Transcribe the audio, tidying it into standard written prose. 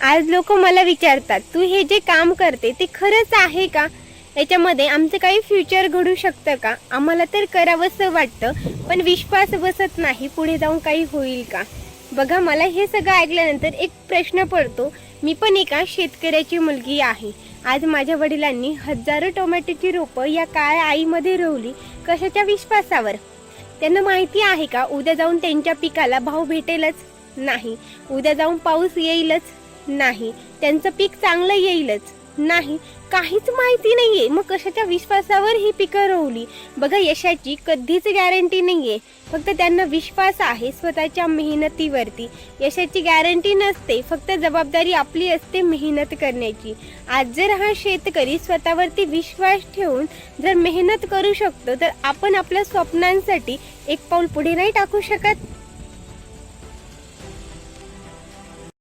आज लोक मला विचारतात, तू हे जे काम करते ते खरंच आहे का? याच्यामध्ये आमचं काही फ्युचर घडू शकतं का? आम्हाला तर करावंसं वाटतं, पण विश्वास बसत नाही पुढे जाऊन काही होईल का? बघा, मला हे सगळं ऐकल्यानंतर एक प्रश्न पडतो. मी पण एका शेतकऱ्याची मुलगी आहे. आज माझ्या वडिलांनी हजारो टोमॅटोची रोपं या काळ्या आईमध्ये रोवली. कशाच्या विश्वासावर? त्यांना माहिती आहे का उद्या जाऊन त्यांच्या पिकाला भाव भेटेलच नाही, उद्या जाऊन पाऊस येईलच नाही, त्यांचं पीक चांगलं येईलच नाही, काहीच माहिती नाहीये. मग कशाच्या विश्वासावर ही पिकं रोवली? बघा, यशाची कधीच गॅरंटी नाहीये, फक्त त्यांना विश्वास आहे स्वतःच्या मेहनतीवरती. यशाची गॅरंटी नसते, फक्त जबाबदारी आपली असते मेहनत करण्याची. आज जर हा शेतकरी स्वतःवरती विश्वास ठेवून जर मेहनत करू शकतो, तर आपण आपल्या स्वप्नांसाठी एक पाऊल पुढे नाही टाकू शकत?